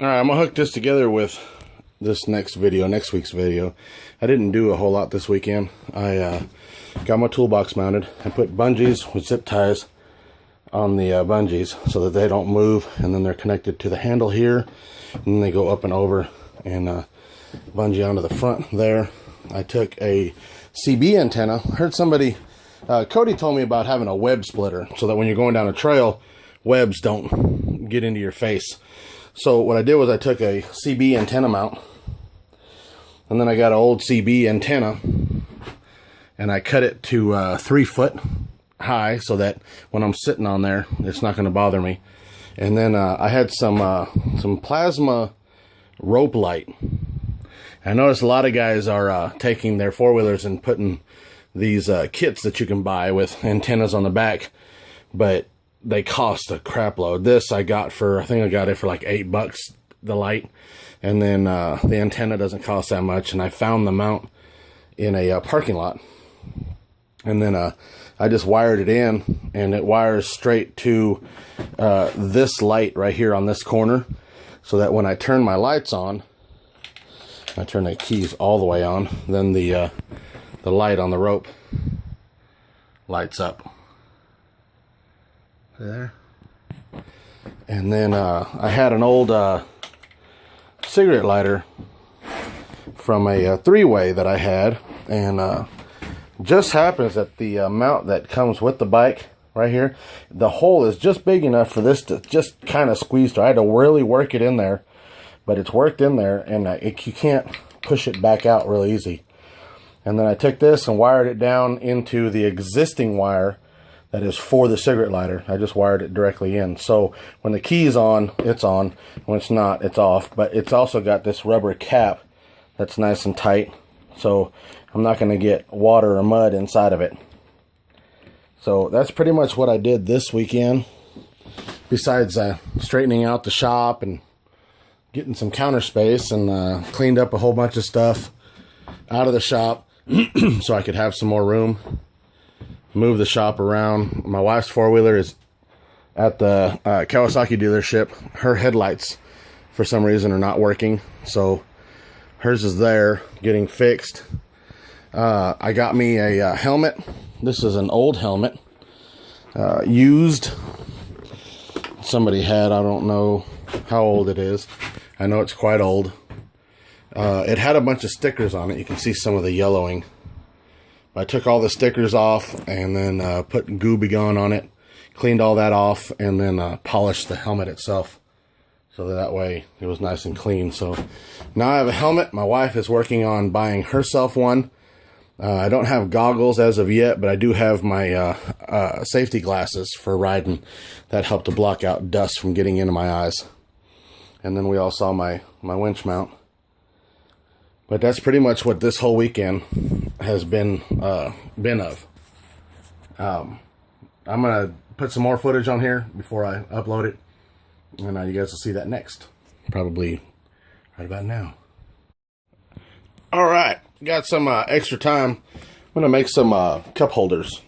Alright, I'm gonna hook this together with this next week's video. I didn't do a whole lot this weekend. I got my toolbox mounted. I put bungees with zip ties on the bungees so that they don't move, and then they're connected to the handle here, and then they go up and over and bungee onto the front there. I took a CB antenna. Heard somebody, Cody told me about having a web splitter so that when you're going down a trail, webs don't get into your face. So what I did was I took a CB antenna mount, and then I got an old CB antenna, and I cut it to 3 foot high so that when I'm sitting on there, it's not going to bother me. And then I had some plasma rope light. I noticed a lot of guys are taking their four-wheelers and putting these kits that you can buy with antennas on the back, but they cost a crap load. This I got for, I think I got it for like $8, the light, and then the antenna doesn't cost that much. And I found the mount in a parking lot, and then I just wired it in, and it wires straight to this light right here on this corner, so that when I turn my lights on, I turn the keys all the way on, then the light on the rope lights up. There. And then I had an old cigarette lighter from a three-way that I had, and just happens that the mount that comes with the bike right here, the hole is just big enough for this to just kind of squeeze through. I had to really work it in there, but it's worked in there, and you can't push it back out real easy. And then I took this and wired it down into the existing wire that is for the cigarette lighter. I just wired it directly in. So when the key's on, it's on. When it's not, it's off. But it's also got this rubber cap that's nice and tight, so I'm not going to get water or mud inside of it. So that's pretty much what I did this weekend, besides straightening out the shop and getting some counter space, and cleaned up a whole bunch of stuff out of the shop so I could have some more room. Move the shop around. My wife's four-wheeler is at the Kawasaki dealership. Her headlights, for some reason, are not working, so hers is there getting fixed. I got me a helmet. This is an old helmet, used. Somebody had, I don't know how old it is. I know it's quite old. It had a bunch of stickers on it. You can see some of the yellowing. I took all the stickers off, and then put Gooby Gone on it, cleaned all that off, and then polished the helmet itself, so that way it was nice and clean. So now I have a helmet. My wife is working on buying herself one. I don't have goggles as of yet, but I do have my safety glasses for riding that help to block out dust from getting into my eyes. And then we all saw my winch mount. But that's pretty much what this whole weekend has been of. I'm gonna put some more footage on here before I upload it, and you guys will see that next, probably right about now. All right, got some extra time. I'm gonna make some cup holders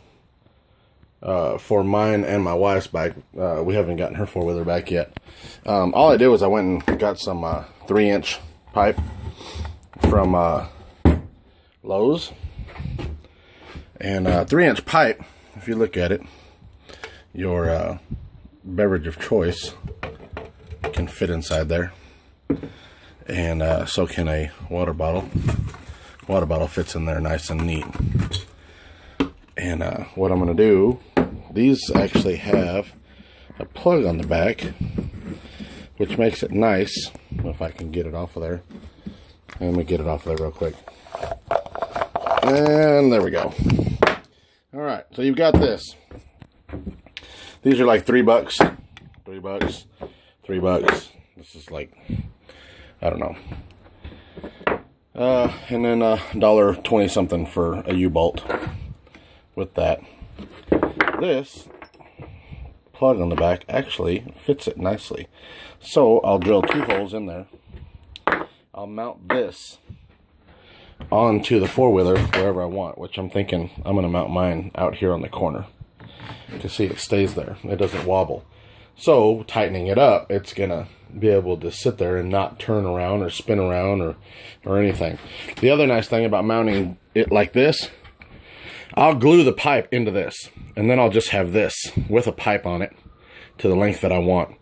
for mine and my wife's bike. We haven't gotten her four-wheeler back yet. All I did was I went and got some 3-inch pipe from Lowe's, and 3-inch pipe, if you look at it, your beverage of choice can fit inside there, and so can a water bottle. Water bottle fits in there nice and neat. And what I'm going to do, these actually have a plug on the back, which makes it nice. If I can get it off of there. Let me get it off of there real quick. And there we go. Alright, so you've got this. These are like $3. $3. $3. This is like, I don't know. And then $1.20 something for a U-bolt with that. This plug on the back actually fits it nicely. So I'll drill 2 holes in there. I'll mount this onto the four-wheeler wherever I want, which I'm thinking I'm going to mount mine out here on the corner to see it stays there. It doesn't wobble. So tightening it up, it's gonna be able to sit there and not turn around or spin around or anything. The other nice thing about mounting it like this, I'll glue the pipe into this, and then I'll just have this with a pipe on it to the length that I want.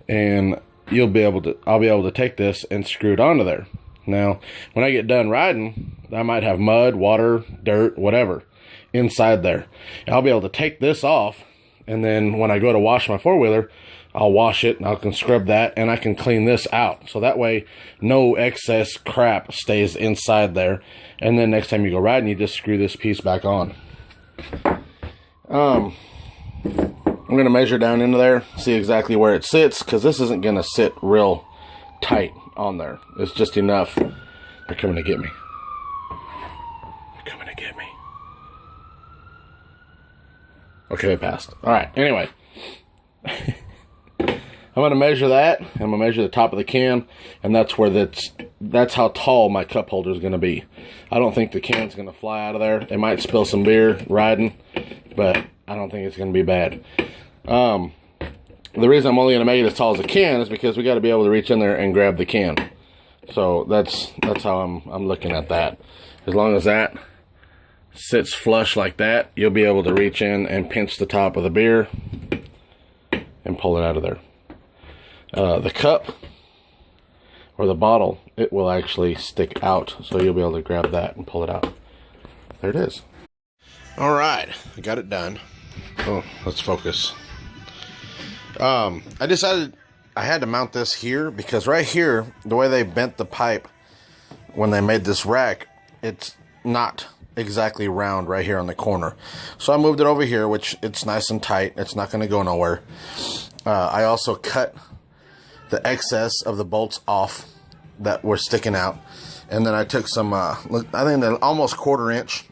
And I'll be able to take this and screw it onto there. Now, when I get done riding, I might have mud, water, dirt, whatever inside there. I'll be able to take this off, and then when I go to wash my four-wheeler, I'll wash it and I can scrub that, and I can clean this out. So that way, no excess crap stays inside there. And then next time you go riding, you just screw this piece back on. I'm going to measure down into there, see exactly where it sits, because this isn't going to sit real tight on there. It's just enough. They're coming to get me. They're coming to get me. Okay, they passed. Alright, anyway. I'm going to measure that. I'm going to measure the top of the can, and that's how tall my cup holder is going to be. I don't think the can's going to fly out of there. It might spill some beer riding, but I don't think it's going to be bad. The reason I'm only going to make it as tall as a can is because we got to be able to reach in there and grab the can. So that's how I'm looking at that. As long as that sits flush like that, you'll be able to reach in and pinch the top of the beer and pull it out of there. The cup or the bottle, it will actually stick out, so you'll be able to grab that and pull it out. There it is. All right, I got it done. Oh, let's focus. I decided I had to mount this here because right here, the way they bent the pipe when they made this rack, it's not exactly round right here on the corner. So I moved it over here, which it's nice and tight. It's not going to go nowhere. I also cut the excess of the bolts off that were sticking out, and then I took some I think they're almost 1/4 inch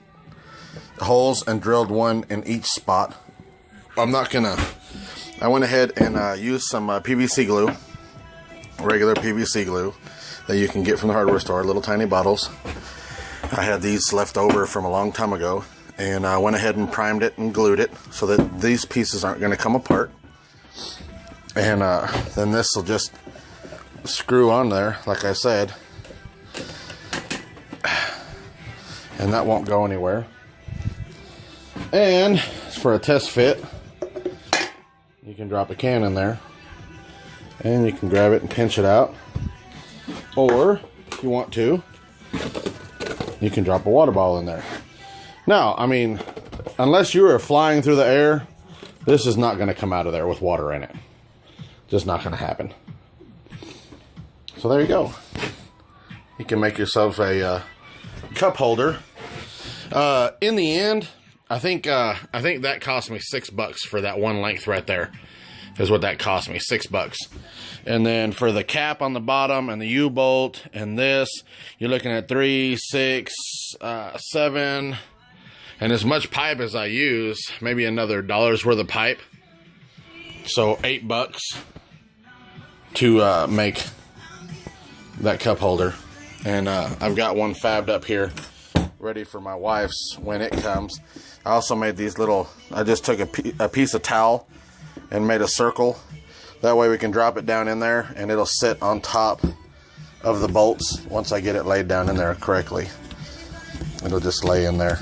holes and drilled one in each spot. I went ahead and used some PVC glue, regular PVC glue that you can get from the hardware store, little tiny bottles. I had these left over from a long time ago, and I went ahead and primed it and glued it so that these pieces aren't going to come apart. And then this will just screw on there, like I said, and that won't go anywhere. And for a test fit, you can drop a can in there, and you can grab it and pinch it out. Or, if you want to, you can drop a water bottle in there. Now, I mean, unless you are flying through the air, this is not going to come out of there with water in it. Just not going to happen. So there you go. You can make yourself a cup holder. In the end, I think that cost me $6 for that one length right there. Is what that cost me, $6. And then for the cap on the bottom and the U-bolt and this, you're looking at $3, $6, $7, and as much pipe as I use, maybe another $1 worth of pipe. So $8 to make that cup holder. And I've got one fabbed up here, ready for my wife's when it comes. I also made these little, I just took a piece of towel and made a circle. That way we can drop it down in there and it'll sit on top of the bolts once I get it laid down in there correctly. It'll just lay in there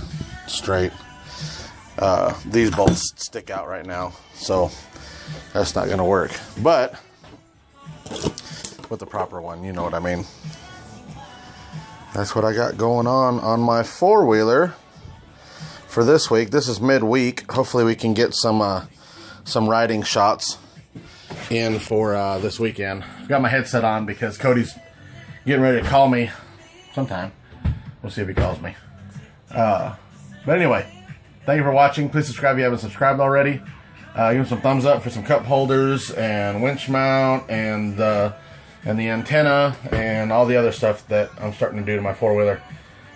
straight. These bolts stick out right now, so that's not gonna work. But with the proper one, you know what I mean. That's what I got going on my four-wheeler for this week. This is midweek. Hopefully we can get some riding shots in for this weekend. I've got my headset on because Cody's getting ready to call me sometime. We'll see if he calls me. But anyway, thank you for watching. Please subscribe if you haven't subscribed already. Give him some thumbs up for some cup holders and winch mount and the antenna and all the other stuff that I'm starting to do to my four-wheeler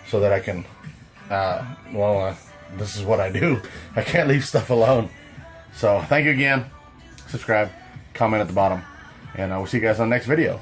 so that I can, this is what I do. I can't leave stuff alone. So thank you again. Subscribe, comment at the bottom, and I will see you guys on the next video.